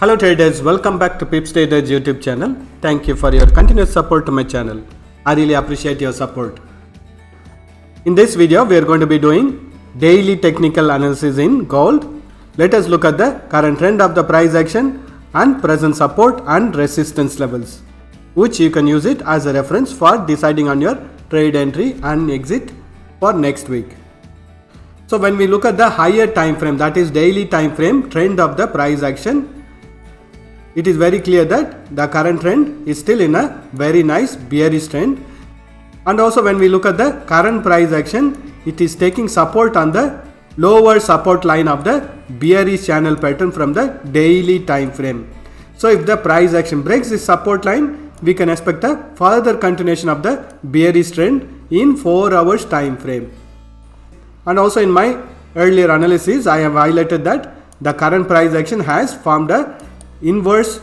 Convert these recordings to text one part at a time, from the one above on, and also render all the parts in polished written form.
Hello traders, welcome back to Pips Traders YouTube channel. Thank you for your continuous support to my channel. I really appreciate your support. In this video, we are going to be doing daily technical analysis in gold. Let us look at the current trend of the price action and present support and resistance levels, which you can use it as a reference for deciding on your trade entry and exit for next week. So when we look at the higher time frame, that is daily time frame trend of the price action, it is very clear that the current trend is still in a very nice bearish trend. And also when we look at the current price action, it is taking support on the lower support line of the bearish channel pattern from the daily time frame. So if the price action breaks this support line, we can expect a further continuation of the bearish trend in 4 hours time frame. And also in my earlier analysis, I have highlighted that the current price action has formed a inverse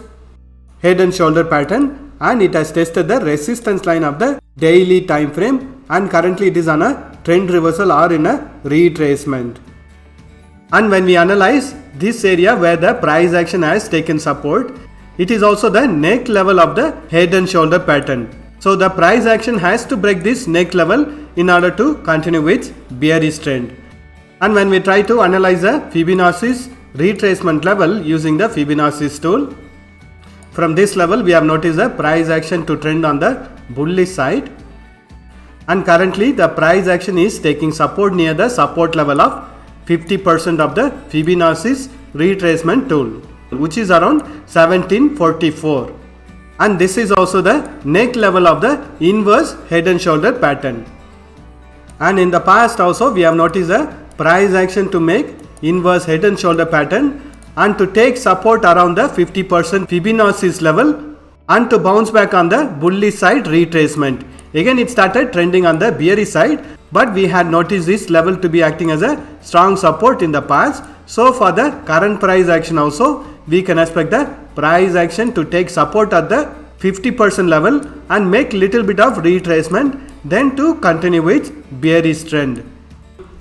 head and shoulder pattern and it has tested the resistance line of the daily time frame, and currently it is on a trend reversal or in a retracement. And when we analyze this area where the price action has taken support, it is also the neck level of the head and shoulder pattern. So the price action has to break this neck level in order to continue its bearish trend. And when we try to analyze the Fibonacci's retracement level using the Fibonacci's tool, from this level we have noticed the price action to trend on the bullish side, and currently the price action is taking support near the support level of 50% of the Fibonacci's retracement tool, which is around 1744, and this is also the neck level of the inverse head and shoulder pattern. And in the past also we have noticed the price action to make inverse head and shoulder pattern and to take support around the 50% Fibonacci's level and to bounce back on the bullish side retracement. Again it started trending on the bearish side, but we had noticed this level to be acting as a strong support in the past. So for the current price action also, we can expect the price action to take support at the 50% level and make little bit of retracement, then to continue its bearish trend.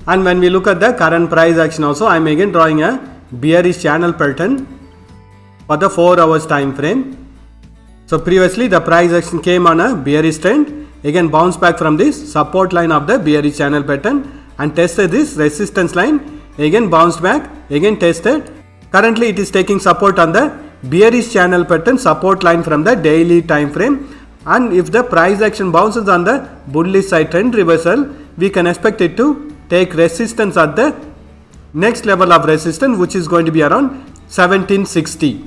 And when we look at the current price action also, I am again drawing a bearish channel pattern for the 4 hours time frame. So previously the price action came on a bearish trend, again bounced back from this support line of the bearish channel pattern and tested this resistance line, again bounced back, again tested. Currently it is taking support on the bearish channel pattern support line from the daily time frame, and if the price action bounces on the bullish side trend reversal, we can expect it to take resistance at the next level of resistance, which is going to be around 1760.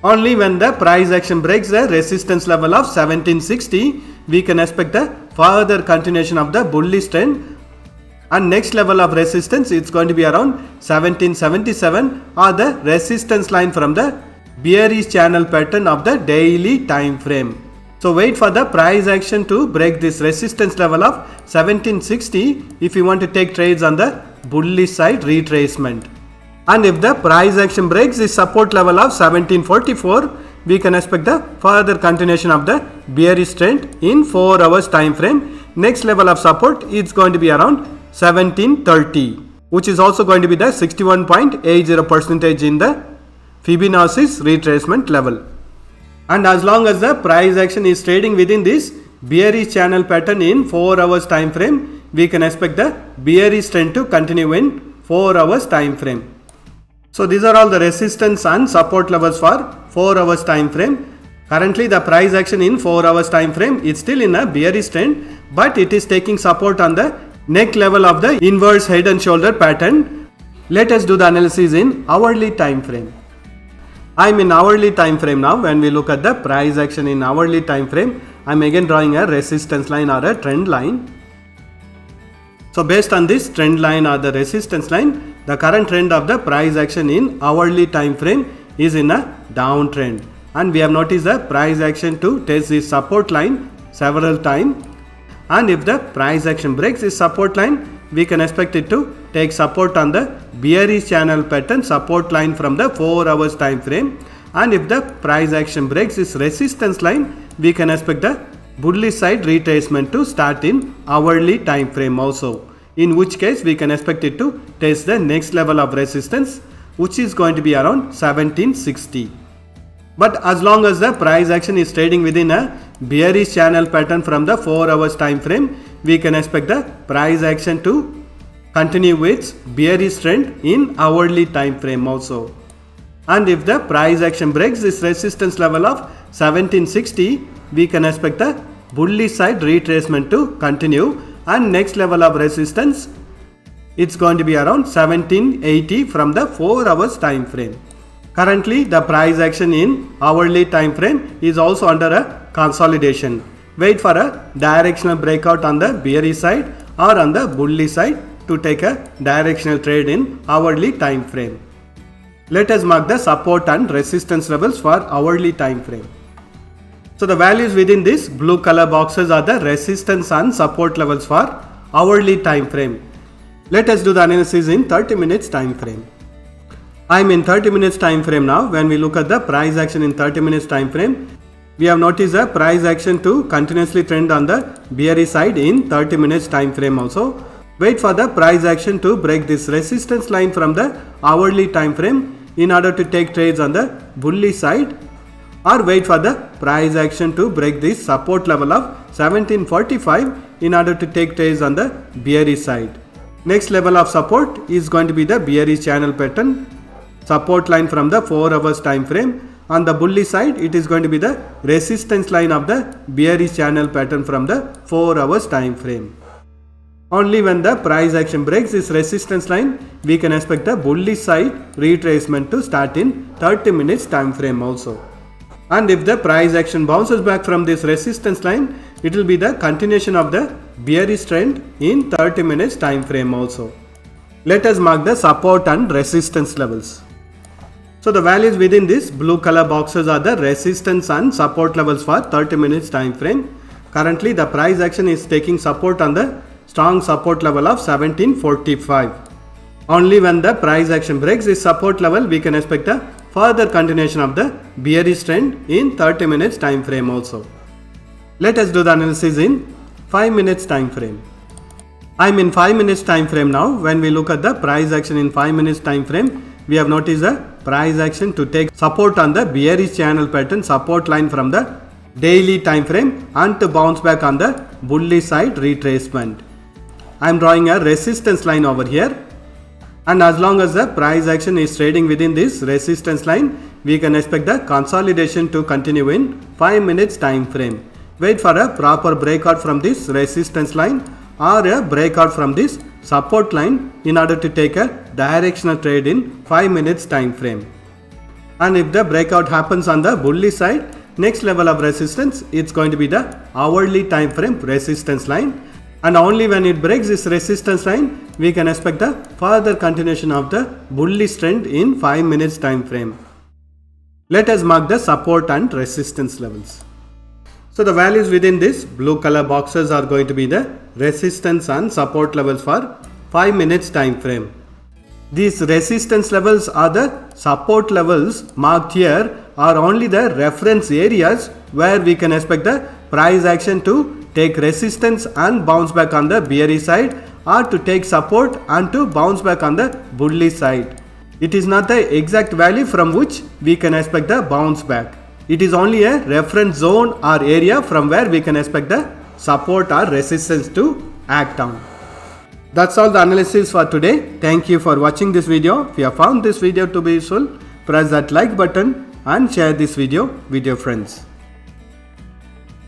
Only when the price action breaks the resistance level of 1760, we can expect a further continuation of the bullish trend, and next level of resistance it's going to be around 1777 or the resistance line from the bearish channel pattern of the daily time frame. So wait for the price action to break this resistance level of 1760 if you want to take trades on the bullish side retracement. And if the price action breaks this support level of 1744, we can expect the further continuation of the bearish trend in 4 hours time frame. Next level of support is going to be around 1730, which is also going to be the 61.80% in the Fibonacci's retracement level. And as long as the price action is trading within this bearish channel pattern in 4 hours time frame, we can expect the bearish trend to continue in 4 hours time frame. So these are all the resistance and support levels for 4 hours time frame. Currently the price action in 4 hours time frame is still in a bearish trend, but it is taking support on the neck level of the inverse head and shoulder pattern. Let us do the analysis in hourly time frame. I am in hourly time frame now. When we look at the price action in hourly time frame, I am again drawing a resistance line or a trend line. So based on this trend line or the resistance line, the current trend of the price action in hourly time frame is in a downtrend, and we have noticed the price action to test this support line several times, and if the price action breaks this support line, we can expect it to take support on the bearish channel pattern support line from the 4 hours time frame, and if the price action breaks this resistance line, we can expect the bullish side retracement to start in hourly time frame also, in which case we can expect it to test the next level of resistance which is going to be around 1760. But as long as the price action is trading within a bearish channel pattern from the 4 hours time frame, we can expect the price action to continue its bearish trend in hourly time frame also. And if the price action breaks this resistance level of 1760, we can expect the bullish side retracement to continue, and next level of resistance, it's going to be around 1780 from the 4 hours time frame. Currently the price action in hourly time frame is also under a consolidation. Wait for a directional breakout on the bearish side or on the bullish side to take a directional trade in hourly time frame. Let us mark the support and resistance levels for hourly time frame. So the values within this blue color boxes are the resistance and support levels for hourly time frame. Let us do the analysis in 30 minutes time frame. I am in 30 minutes time frame now. When we look at the price action in 30 minutes time frame, we have noticed a price action to continuously trend on the bearish side in 30 minutes time frame also. Wait for the price action to break this resistance line from the hourly time frame in order to take trades on the bullish side, or wait for the price action to break this support level of 1745 in order to take trades on the bearish side. Next level of support is going to be the bearish channel pattern support line from the 4 hours time frame. On the bullish side, it is going to be the resistance line of the bearish channel pattern from the 4 hours time frame. Only when the price action breaks this resistance line, we can expect the bullish side retracement to start in 30 minutes time frame also. And if the price action bounces back from this resistance line, it will be the continuation of the bearish trend in 30 minutes time frame also. Let us mark the support and resistance levels. So the values within this blue color boxes are the resistance and support levels for 30 minutes time frame. Currently the price action is taking support on the strong support level of 1745. Only when the price action breaks this support level, we can expect a further continuation of the bearish trend in 30 minutes time frame also. Let us do the analysis in 5 minutes time frame. I am in 5 minutes time frame now. When we look at the price action in 5 minutes time frame, we have noticed the price action to take support on the bearish channel pattern support line from the daily time frame and to bounce back on the bullish side retracement. I am drawing a resistance line over here, and as long as the price action is trading within this resistance line, we can expect the consolidation to continue in 5 minutes time frame. Wait for a proper breakout from this resistance line or a breakout from this support line in order to take a directional trade in 5 minutes time frame. And if the breakout happens on the bullish side, next level of resistance, it's going to be the hourly time frame resistance line. And only when it breaks this resistance line, we can expect the further continuation of the bullish trend in 5 minutes time frame. Let us mark the support and resistance levels. So the values within this blue color boxes are going to be the resistance and support levels for 5 minutes time frame. These resistance levels are the support levels marked here are only the reference areas where we can expect the price action to take resistance and bounce back on the bearish side, or to take support and to bounce back on the bullish side. It is not the exact value from which we can expect the bounce back. It is only a reference zone or area from where we can expect the support or resistance to act on. That's all the analysis for today. Thank you for watching this video. If you have found this video to be useful, press that like button and share this video with your friends.